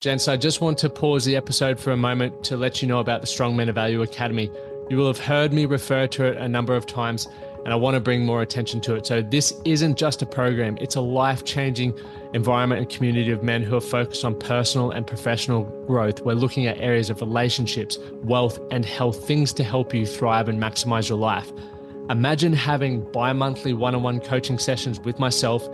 Gents, I just want to pause the episode for a moment to let you know about the Strong Men of Value Academy. You will have heard me refer to it a number of times, and I want to bring more attention to it. So this isn't just a program, it's a life-changing environment and community of men who are focused on personal and professional growth. We're looking at areas of relationships, wealth, and health, things to help you thrive and maximize your life. Imagine having bi-monthly one-on-one coaching sessions with myself,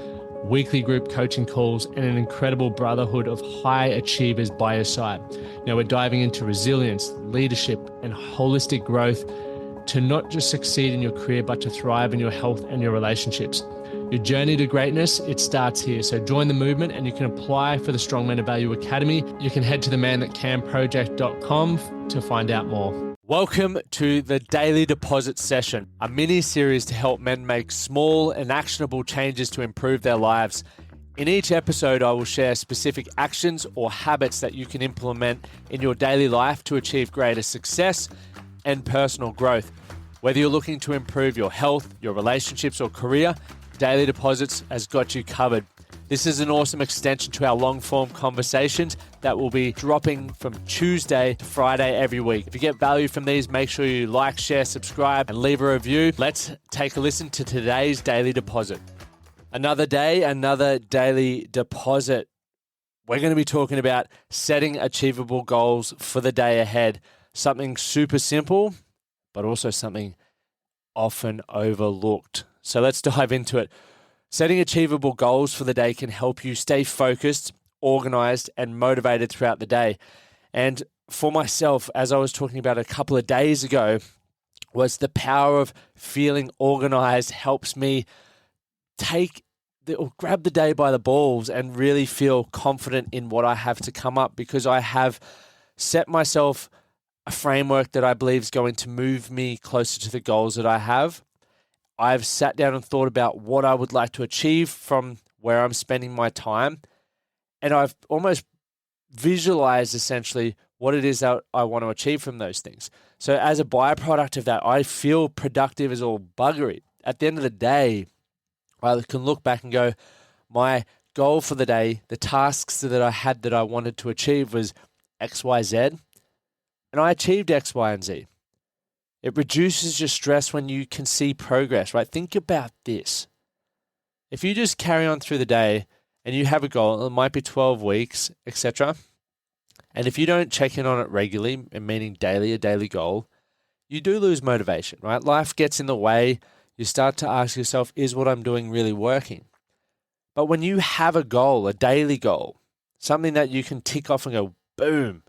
weekly group coaching calls, and an incredible brotherhood of high achievers by your side. Now we're diving into resilience, leadership, and holistic growth to not just succeed in your career, but to thrive in your health and your relationships. Your journey to greatness, it starts here. So join the movement and you can apply for the Strong Men of Value Academy. You can head to themanthatcanproject.com to find out more. Welcome to the Daily Deposit Session, a mini-series to help men make small and actionable changes to improve their lives. In each episode, I will share specific actions or habits that you can implement in your daily life to achieve greater success and personal growth. Whether you're looking to improve your health, your relationships, or career, Daily Deposits has got you covered. This is an awesome extension to our long-form conversations that will be dropping from Tuesday to Friday every week. If you get value from these, make sure you like, share, subscribe, and leave a review. Let's take a listen to today's Daily Deposit. Another day, another Daily Deposit. We're going to be talking about setting achievable goals for the day ahead. Something super simple, but also something often overlooked. So let's dive into it. Setting achievable goals for the day can help you stay focused, organized, and motivated throughout the day. And for myself, as I was talking about a couple of days ago, was the power of feeling organized helps me grab the day by the balls and really feel confident in what I have to come up, because I have set myself a framework that I believe is going to move me closer to the goals that I have. I've sat down and thought about what I would like to achieve from where I'm spending my time. And I've almost visualized essentially what it is that I want to achieve from those things. So as a byproduct of that, I feel productive as all buggery. At the end of the day, I can look back and go, my goal for the day, the tasks that I had that I wanted to achieve was X, Y, Z. And I achieved X, Y, and Z. It reduces your stress when you can see progress, right? Think about this. If you just carry on through the day and you have a goal, it might be 12 weeks, etc. And if you don't check in on it regularly, meaning daily, a daily goal, you do lose motivation, right? Life gets in the way. You start to ask yourself, is what I'm doing really working? But when you have a goal, a daily goal, something that you can tick off and go, boom,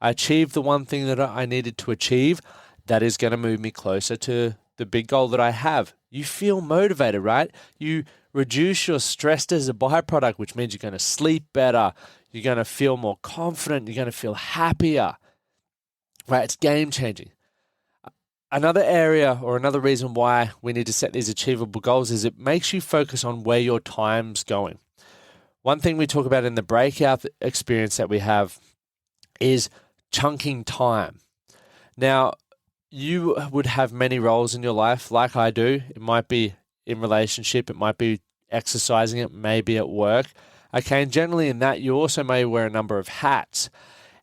I achieved the one thing that I needed to achieve, that is going to move me closer to the big goal that I have. You feel motivated, right? You reduce your stress as a byproduct, which means you're going to sleep better. You're going to feel more confident. You're going to feel happier, right? It's game changing. Another area or another reason why we need to set these achievable goals is it makes you focus on where your time's going. One thing we talk about in the breakout experience that we have is chunking time. Now, you would have many roles in your life like I do. It might be in relationship, it might be exercising, it may be at work. Okay, and generally in that, you also may wear a number of hats.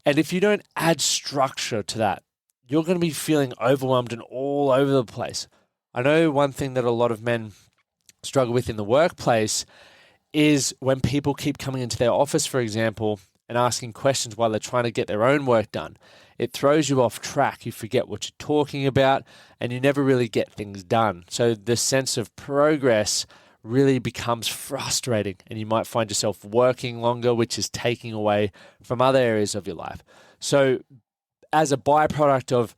And if you don't add structure to that, you're going to be feeling overwhelmed and all over the place. I know one thing that a lot of men struggle with in the workplace is when people keep coming into their office, for example, and asking questions while they're trying to get their own work done. It throws you off track. You forget what you're talking about and you never really get things done. So the sense of progress really becomes frustrating and you might find yourself working longer, which is taking away from other areas of your life. So as a byproduct of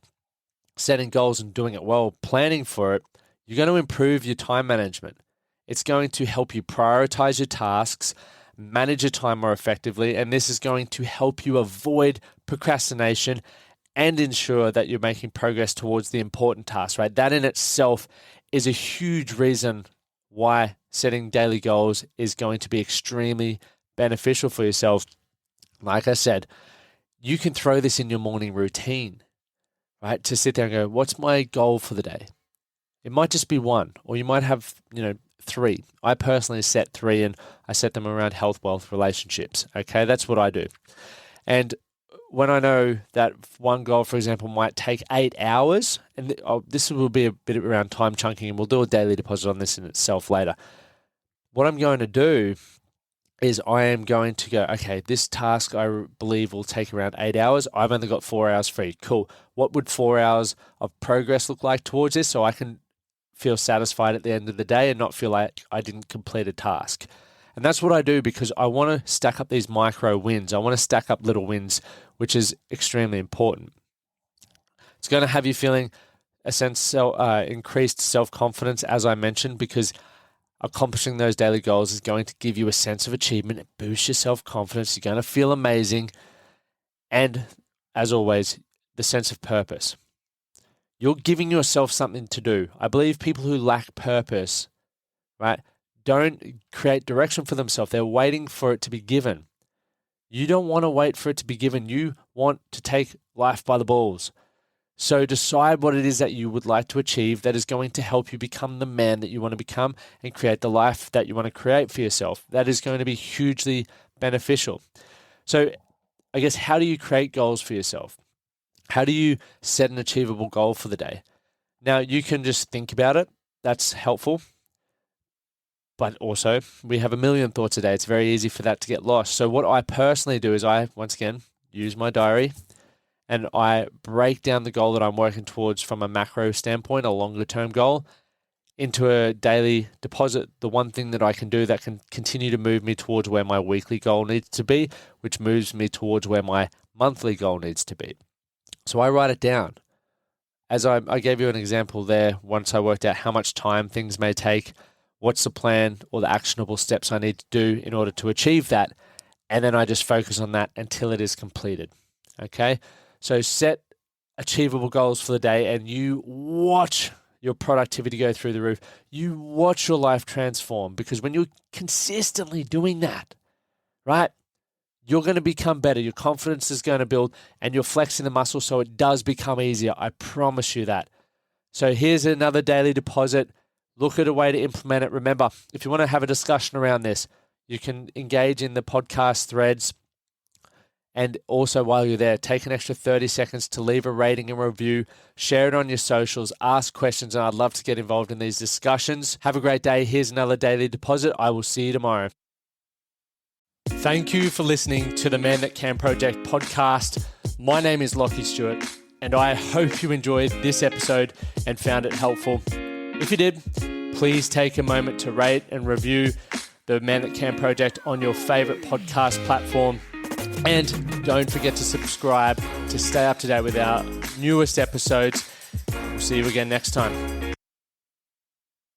setting goals and doing it well, planning for it, you're going to improve your time management. It's going to help you prioritize your tasks, manage your time more effectively, and this is going to help you avoid procrastination and ensure that you're making progress towards the important tasks, right? That in itself is a huge reason why setting daily goals is going to be extremely beneficial for yourself. Like I said, you can throw this in your morning routine, right? To sit there and go, what's my goal for the day? It might just be one, or you might have, 3. I personally set 3 and I set them around health, wealth, relationships. Okay, that's what I do. And when I know that one goal, for example, might take 8 hours, and this will be a bit around time chunking, and we'll do a daily deposit on this in itself later. What I'm going to do is I am going to go, okay, this task I believe will take around 8 hours. I've only got 4 hours free. Cool. What would 4 hours of progress look like towards this so I can feel satisfied at the end of the day and not feel like I didn't complete a task? And that's what I do because I want to stack up these micro wins. I want to stack up little wins, which is extremely important. It's going to have you feeling a sense of increased self-confidence, as I mentioned, because accomplishing those daily goals is going to give you a sense of achievement. It boosts your self-confidence. You're going to feel amazing. And as always, the sense of purpose. You're giving yourself something to do. I believe people who lack purpose, right, don't create direction for themselves. They're waiting for it to be given. You don't want to wait for it to be given. You want to take life by the balls. So decide what it is that you would like to achieve that is going to help you become the man that you want to become and create the life that you want to create for yourself. That is going to be hugely beneficial. So I guess, how do you create goals for yourself? How do you set an achievable goal for the day? Now, you can just think about it. That's helpful. But also, we have a million thoughts a day. It's very easy for that to get lost. So what I personally do is I, once again, use my diary and I break down the goal that I'm working towards from a macro standpoint, a longer term goal, into a daily deposit, the one thing that I can do that can continue to move me towards where my weekly goal needs to be, which moves me towards where my monthly goal needs to be. So I write it down. As I gave you an example there, once I worked out how much time things may take, what's the plan or the actionable steps I need to do in order to achieve that, and then I just focus on that until it is completed. Okay? So set achievable goals for the day and you watch your productivity go through the roof. You watch your life transform, because when you're consistently doing that, right, you're going to become better. Your confidence is going to build and you're flexing the muscle so it does become easier. I promise you that. So here's another daily deposit. Look at a way to implement it. Remember, if you want to have a discussion around this, you can engage in the podcast threads. And also, while you're there, take an extra 30 seconds to leave a rating and review, share it on your socials, ask questions, and I'd love to get involved in these discussions. Have a great day. Here's another daily deposit. I will see you tomorrow. Thank you for listening to the Man That Can Project podcast. My name is Lachlan Stuart, and I hope you enjoyed this episode and found it helpful. If you did, please take a moment to rate and review the Man That Can Project on your favorite podcast platform. And don't forget to subscribe to stay up to date with our newest episodes. We'll see you again next time.